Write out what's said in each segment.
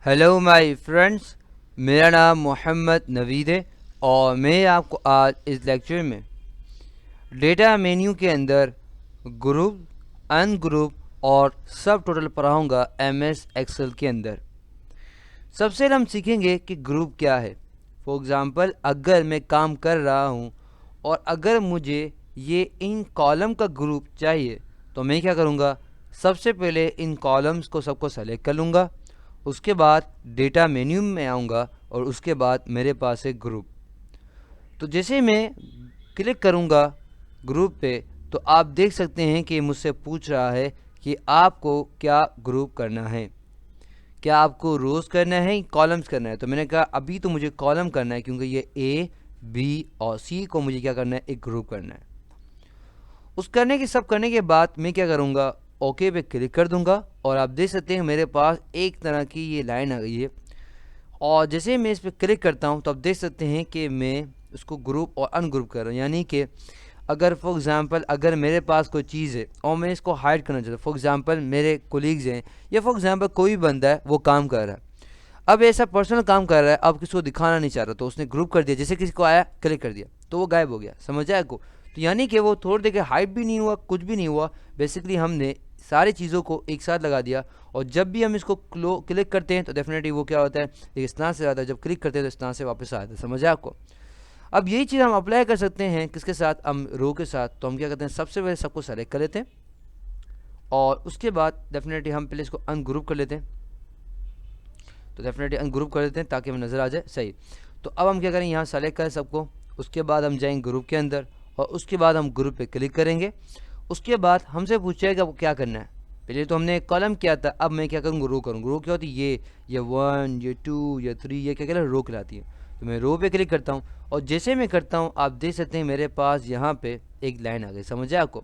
Hello my friends, मेरा नाम मोहम्मद नवीद है और मैं आपको आज इस लेक्चर में डेटा मेन्यू के अंदर ग्रुप, अनग्रुप और सब टोटल पढ़ाऊँगा एमएस एक्सेल के अंदर। सबसे पहले हम सीखेंगे कि ग्रुप क्या है। फॉर एग्ज़ाम्पल, अगर मैं काम कर रहा हूँ और अगर मुझे ये इन कॉलम का ग्रुप चाहिए तो मैं क्या करूँगा, सबसे पहले इन कॉलम्स को सबको सेलेक्ट कर लूँगा। उसके बाद डेटा मेन्यू में आऊँगा और उसके बाद मेरे पास है ग्रुप। तो जैसे मैं क्लिक करूँगा ग्रुप पे तो आप देख सकते हैं कि मुझसे पूछ रहा है कि आपको क्या ग्रुप करना है, क्या आपको रोज़ करना है कॉलम्स करना है। तो मैंने कहा अभी तो मुझे कॉलम करना है क्योंकि ये ए बी और सी को मुझे क्या करना है, एक ग्रुप करना है। उस करने के सब करने के बाद मैं क्या करूँगा, ओके पे क्लिक कर दूंगा और आप देख सकते हैं मेरे पास एक तरह की ये लाइन आ गई है। और जैसे मैं इस पर क्लिक करता हूँ तो आप देख सकते हैं कि मैं उसको ग्रुप और अनग्रुप कर रहा हूँ। यानी कि अगर फॉर एग्ज़ाम्पल अगर मेरे पास कोई चीज़ है और मैं इसको हाइड करना चाहता हूँ, फॉर एग्ज़ाम्पल मेरे कोलीग्स हैं या फॉर एग्ज़ाम्पल कोई बंदा है वो काम कर रहा है, अब ऐसा पर्सनल काम कर रहा है, अब किसी को दिखाना नहीं चाह रहा तो उसने ग्रुप कर दिया। जैसे किसी को आया क्लिक कर दिया तो वो गायब हो गया, समझ आया को। तो यानी कि वो थोड़ी देर के हाइड भी नहीं हुआ, कुछ भी नहीं हुआ। बेसिकली हमने सारी चीज़ों को एक साथ लगा दिया और जब भी हम इसको क्लिक करते हैं तो डेफिनेटली वो क्या होता है, इस तरह से आता है। जब क्लिक करते हैं तो इस तरह से वापस आता है, समझ आया आपको। अब यही चीज़ हम अप्लाई कर सकते हैं किसके साथ, हम रो के साथ। तो हम क्या करते हैं, सबसे पहले सबको सेलेक्ट कर लेते हैं और उसके बाद डेफिनेटली हम पहले इसको अनग्रुप कर लेते हैं। तो डेफिनेटली अनग्रुप कर देते हैं ताकि हमें नज़र आ जाए सही। तो अब हम क्या करें, यहाँ सेलेक्ट करें सबको, उसके बाद हम जाएंगे ग्रुप के अंदर और उसके बाद हम ग्रुप पे क्लिक करेंगे। उसके बाद हमसे पूछेगा वो क्या करना है। पहले तो हमने एक कॉलम किया था, अब मैं क्या करूँगा, रो करूँगा। रो क्या होती है, ये 1 ये 2 ये 3 ये क्या कहलाती है, रो कहलाती है। तो मैं रो पे क्लिक करता हूँ और जैसे मैं करता हूँ आप देख सकते हैं मेरे पास यहाँ पे एक लाइन आ गई, समझ आए आपको।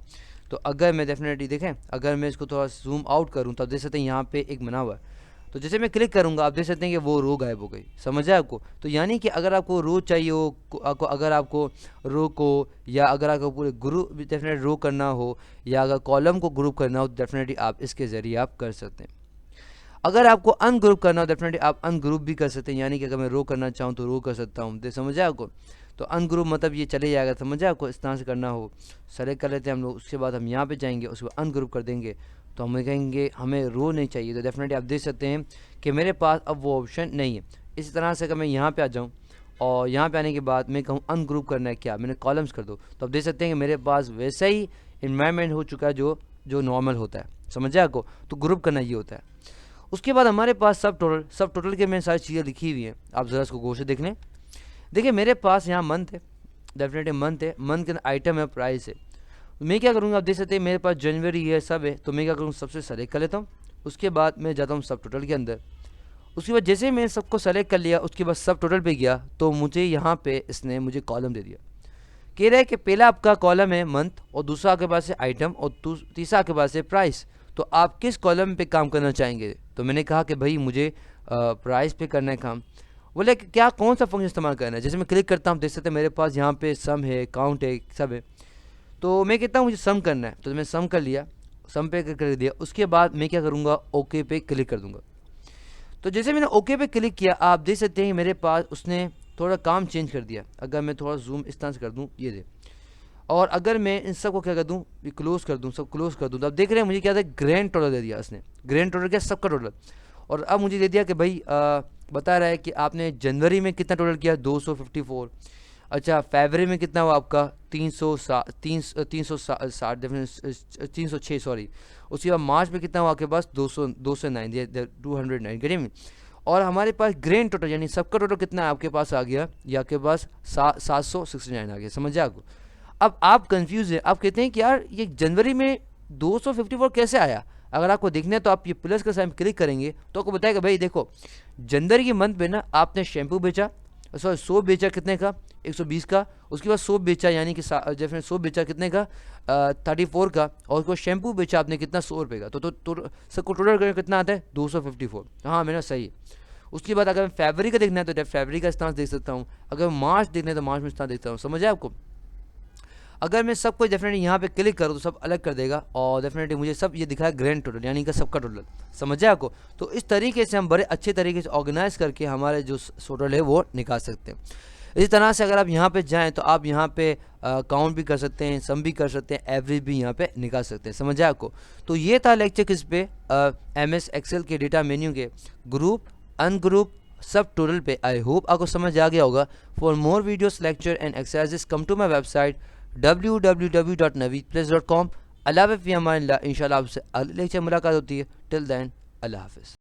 तो अगर मैं डेफिनेटली देखें, अगर मैं इसको थोड़ा जूम आउट करूँ तो आप देख सकते हैं यहाँ पे एक बना हुआ है। तो जैसे मैं क्लिक करूंगा आप देख सकते हैं कि वो रो गायब हो गई, समझ आया आपको। तो यानी कि अगर आपको रो चाहिए हो, अगर आपको रो को या अगर आपको पूरे ग्रुप डेफिनेटली रो करना हो या अगर कॉलम को ग्रुप करना हो तो डेफिनेटली आप इसके ज़रिए आप कर सकते हैं। अगर आपको अनग्रुप करना हो डेफिनेटली आप अनग्रुप भी कर सकते हैं। यानी कि अगर मैं रो करना चाहूँ तो रो कर सकता हूँ, दे समझ आया आपको। तो अनग्रुप मतलब ये चले जाएगा, समझ आया आपको। इस तरह से करना हो सेलेक्ट कर लेते हैं हम लोग। उसके बाद हम यहाँ पे जाएंगे, उसके बाद अनग्रुप कर देंगे तो हमें कहेंगे हमें रो नहीं चाहिए। तो डेफिनेटली आप देख सकते हैं कि मेरे पास अब वो ऑप्शन नहीं है। इसी तरह से अगर मैं यहाँ पे आ जाऊँ और यहाँ पे आने के बाद मैं कहूँ अनग्रुप करना है, क्या मैंने कॉलम्स कर दो, तो आप देख सकते हैं कि मेरे पास वैसा ही इन्वायरमेंट हो चुका है जो जो नॉर्मल होता है, समझ आया आपको। तो ग्रुप करना ये होता है। उसके बाद हमारे पास सब टोटल के में सारी चीज़ें लिखी हुई हैं, आप ज़रा इसको गौर से देख लें। देखिए मेरे पास यहाँ मंथ है, डेफिनेटली मंथ है, मंथ के अंदर आइटम है, प्राइस है। मैं क्या करूँगा, आप देख सकते हैं मेरे पास जनवरी है, सब है। तो मैं क्या करूँगा, सबसे सेलेक्ट कर लेता हूँ। उसके बाद मैं जाता हूँ सब टोटल के अंदर। उसके बाद जैसे मैंने सबको सेलेक्ट कर लिया उसके बाद सब टोटल पे गया तो मुझे यहाँ पे इसने मुझे कॉलम दे दिया। कह रहा है कि पहला आपका कॉलम है मंथ और दूसरा आपके पास है आइटम और तीसरा आपके पास है प्राइस। तो आप किस कॉलम पे काम करना चाहेंगे। तो मैंने कहा कि भाई मुझे प्राइस पे करना है काम। बोले कि क्या कौन सा फंक्शन इस्तेमाल करना है। जैसे मैं क्लिक करता हूँ देख सकते हैं मेरे पास यहाँ पे सम है, काउंट है, सब है। तो मैं कहता हूँ मुझे सम करना है तो मैं सम कर लिया, सम पे कर दिया। उसके बाद मैं क्या करूँगा, ओके पे क्लिक कर दूँगा। तो जैसे मैंने ओके पे क्लिक किया आप देख सकते हैं मेरे पास उसने थोड़ा काम चेंज कर दिया। अगर मैं थोड़ा जूम इस तरह से कर दूँ, ये दे, और अगर मैं इन सब को क्या कर दूँ, ये क्लोज कर दूँ, सब क्लोज कर दूँ, तो अब देख रहे हैं मुझे क्या था, ग्रैंड टोटल दे दिया इसने। ग्रैंड टोटल क्या, सबका टोटल। और अब मुझे दे दिया कि भाई बता रहा है कि आपने जनवरी में कितना टोटल किया, 254। अच्छा, फरवरी में कितना हुआ आपका, 306 सॉरी। उसके बाद मार्च में कितना हुआ आपके पास, 209 209 गरीब में। और हमारे पास ग्रैंड टोटल यानी सबका टोटल कितना आपके पास आ गया, या आपके पास 769 आ गया, समझ आपको। अब आप कंफ्यूज है, आप कहते हैं कि यार ये जनवरी में 254 कैसे आया। अगर आपको देखना है तो आप ये प्लस का साइन क्लिक करेंगे तो आपको बताएगा भाई देखो जनवरी के मंथ में ना आपने शैम्पू बेचा, सॉरी सोप बेचा कितने का, 120 का। उसके बाद सोप बेचा यानी कि जैसे सोप बेचा कितने का, 34 का। और उसके बाद शैम्पू बेचा आपने कितना, 100 रुपये का। तो सबको टोटल करके कितना आता है, 254। हाँ मेरा सही है। उसके बाद अगर फरवरी का देखना है तो फरवरी का स्थान देख सकता हूँ। अगर मार्च देखना है तो मार्च में स्थान देखता हूँ, समझ आए आपको। अगर मैं सब कुछ डेफिनेटली यहाँ पे क्लिक करूँ तो सब अलग कर देगा और डेफिनेटली मुझे सब ये दिखाया ग्रैंड टोटल, यानी कि सबका टोटल। समझे आपको? तो इस तरीके से हम बड़े अच्छे तरीके से ऑर्गेनाइज करके हमारे जो टोटल है वो निकाल सकते हैं। इसी तरह से अगर आप यहाँ पे जाएँ तो आप यहाँ पे काउंट भी कर सकते हैं, सम भी कर सकते हैं, एवरेज भी यहाँ पे निकाल सकते हैं। समझ आया आपको? तो ये था लेक्चर किस पे, MS एक्सेल के डेटा मेन्यू के ग्रुप, अनग्रुप, सब टोटल पे। आई होप आपको समझ आ गया होगा। For more videos, lecture and exercises come to my website www.naveedplace.com। अल्लाह हाफ़िज़, इंशाल्लाह आपसे अगले लेक्चर मुलाकात होती है। टिल देन अल्लाह हाफ़िज़।